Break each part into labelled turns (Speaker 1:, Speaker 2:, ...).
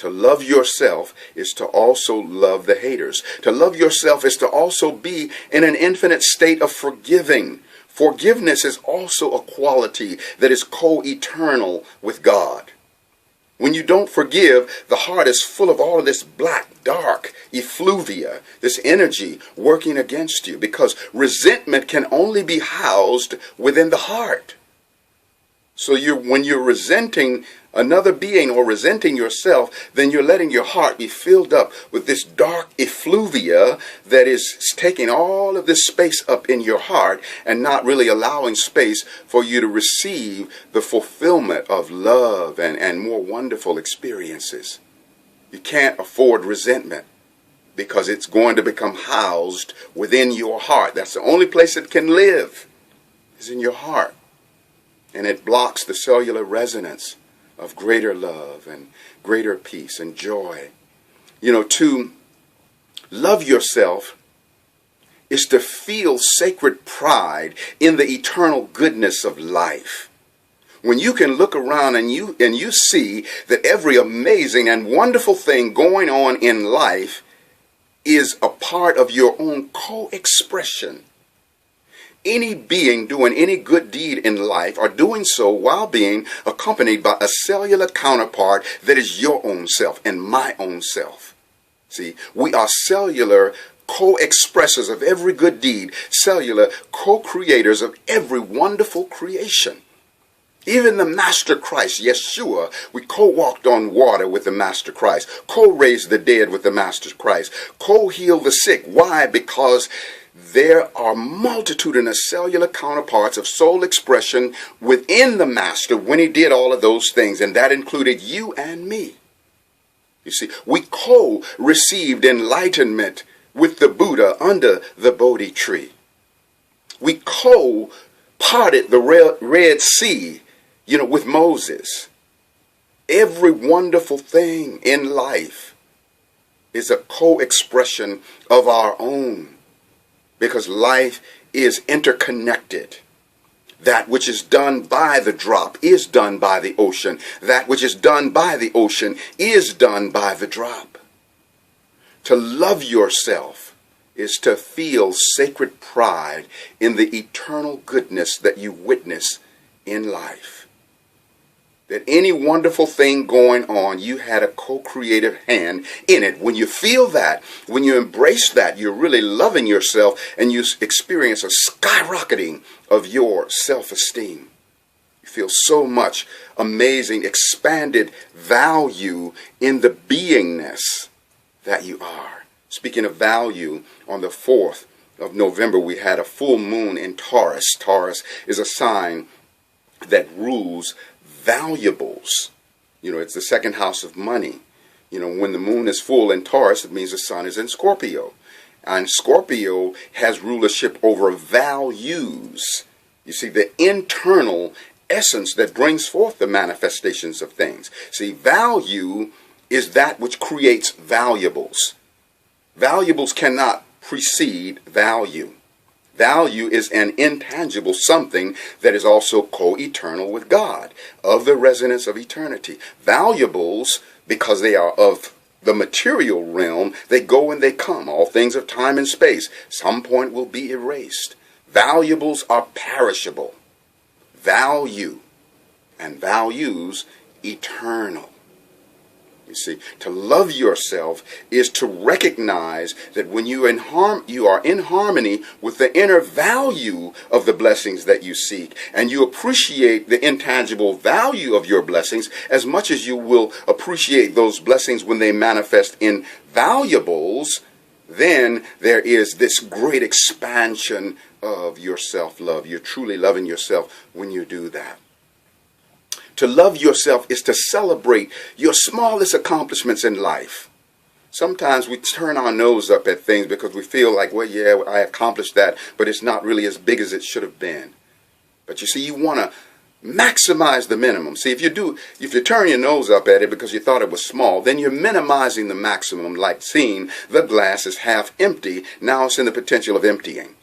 Speaker 1: To love yourself is to also love the haters. To love yourself is to also be in an infinite state of forgiving. Forgiveness is also a quality that is co-eternal with God. When you don't forgive, the heart is full of all of this black, dark effluvia, this energy working against you, because resentment can only be housed within the heart. So when you're resenting another being or resenting yourself, then you're letting your heart be filled up with this dark effluvia that is taking all of this space up in your heart and not really allowing space for you to receive the fulfillment of love and more wonderful experiences. You can't afford resentment because it's going to become housed within your heart. That's the only place it can live, is in your heart. And it blocks the cellular resonance of greater love and greater peace and joy. You know, to love yourself is to feel sacred pride in the eternal goodness of life. When you can look around and you see that every amazing and wonderful thing going on in life is a part of your own co-expression. Any being doing any good deed in life are doing so while being accompanied by a cellular counterpart that is your own self and my own self. See, we are cellular co-expressors of every good deed, cellular co-creators of every wonderful creation. Even the Master Christ, Yeshua, we co-walked on water with the Master Christ, co-raised the dead with the Master Christ, co-healed the sick. Why? Because there are multitudinous cellular counterparts of soul expression within the Master when he did all of those things, and that included you and me. You see, we co-received enlightenment with the Buddha under the Bodhi tree. We co-parted the Red Sea, with Moses. Every wonderful thing in life is a co-expression of our own, because life is interconnected. That which is done by the drop is done by the ocean. That which is done by the ocean is done by the drop. To love yourself is to feel sacred pride in the eternal goodness that you witness in life. That any wonderful thing going on, you had a co-creative hand in it. When you feel that, when you embrace that, you're really loving yourself, and you experience a skyrocketing of your self-esteem. You feel so much amazing, expanded value in the beingness that you are. Speaking of value, on the 4th of November, we had a full moon in Taurus. Taurus is a sign that rules valuables. It's the second house of money. When the moon is full in Taurus, it means the sun is in Scorpio. And Scorpio has rulership over values. You see, the internal essence that brings forth the manifestations of things. See, value is that which creates valuables. Valuables cannot precede value. Value is an intangible something that is also co-eternal with God, of the resonance of eternity. Valuables, because they are of the material realm, they go and they come. All things of time and space, some point will be erased. Valuables are perishable. Value and values eternal. You see, to love yourself is to recognize that when you are in harmony with the inner value of the blessings that you seek, and you appreciate the intangible value of your blessings as much as you will appreciate those blessings when they manifest in valuables, then there is this great expansion of your self-love. You're truly loving yourself when you do that. To love yourself is to celebrate your smallest accomplishments in life. Sometimes we turn our nose up at things because we feel like, well, yeah, I accomplished that, but it's not really as big as it should have been. But you see, you want to maximize the minimum. See, if you turn your nose up at it because you thought it was small, then you're minimizing the maximum, like seeing the glass is half empty. Now it's in the potential of emptying.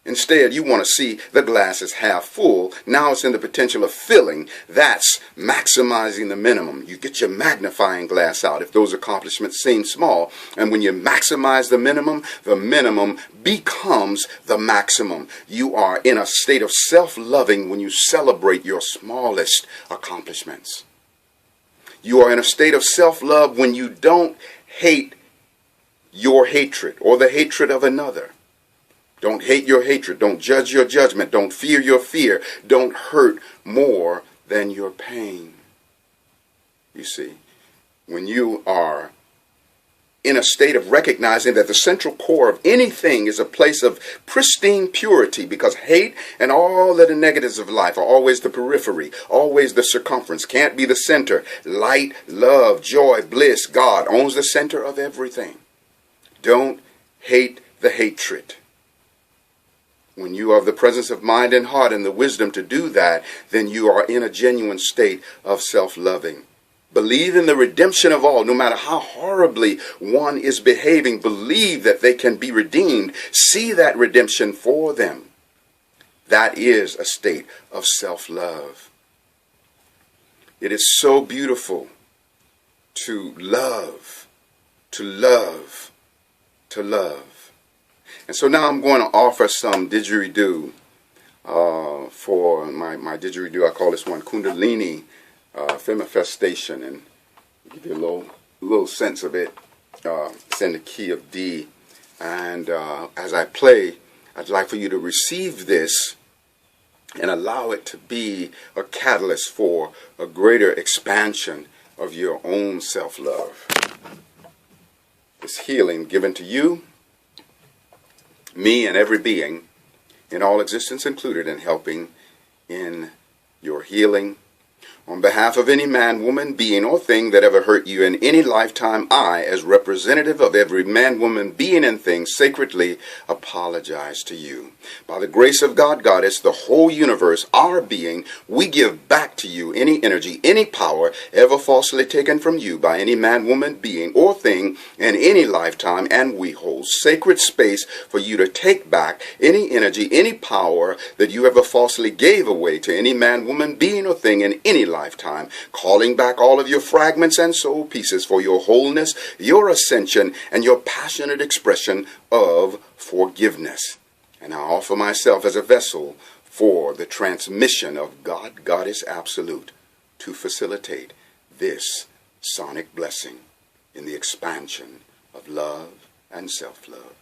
Speaker 1: Instead, you want to see the glass is half full. Now it's in the potential of filling. That's maximizing the minimum. You get your magnifying glass out if those accomplishments seem small. And when you maximize the minimum becomes the maximum. You are in a state of self-loving when you celebrate your smallest accomplishments. You are in a state of self-love when you don't hate your hatred or the hatred of another. Don't hate your hatred. Don't judge your judgment. Don't fear your fear. Don't hurt more than your pain. You see, when you are in a state of recognizing that the central core of anything is a place of pristine purity, because hate and all of the negatives of life are always the periphery, always the circumference, can't be the center. Light, love, joy, bliss, God owns the center of everything. Don't hate the hatred. When you have the presence of mind and heart and the wisdom to do that, then you are in a genuine state of self-loving. Believe in the redemption of all, no matter how horribly one is behaving. Believe that they can be redeemed. See that redemption for them. That is a state of self-love. It is so beautiful to love, to love, to love. And so now I'm going to offer some didgeridoo for my didgeridoo. I call this one Kundalini Femifestation, and give you a little sense of it. It's in the key of D. And as I play, I'd like for you to receive this and allow it to be a catalyst for a greater expansion of your own self-love. This healing given to you, me and every being in all existence included, in helping in your healing. On behalf of any man, woman, being, or thing that ever hurt you in any lifetime, I, as representative of every man, woman, being, and thing, sacredly apologize to you. By the grace of God, Goddess, the whole universe, our being, we give back to you any energy, any power ever falsely taken from you by any man, woman, being, or thing in any lifetime, and we hold sacred space for you to take back any energy, any power that you ever falsely gave away to any man, woman, being, or thing in any lifetime, calling back all of your fragments and soul pieces for your wholeness, your ascension, and your passionate expression of forgiveness. And I offer myself as a vessel for the transmission of God, Goddess Absolute, to facilitate this sonic blessing in the expansion of love and self-love.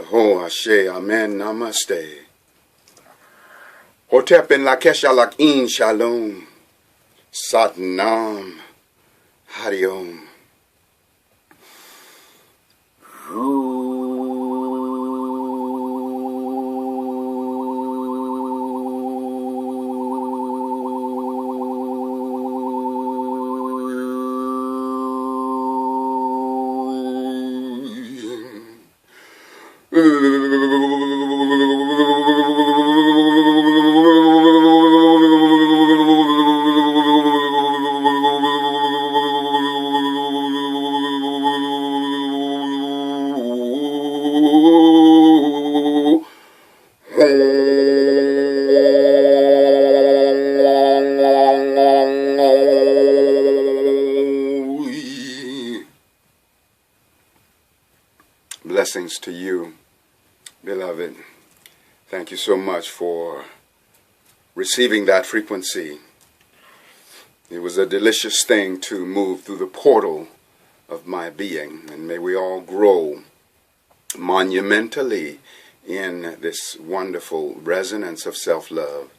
Speaker 1: Ho Ashe, Amen, Namaste. Hotep en Lakesha Lakin Shalom. Satnam Hariom. Blessings to you, beloved. Thank you so much for receiving that frequency. It was a delicious thing to move through the portal of my being, and may we all grow monumentally in this wonderful resonance of self-love.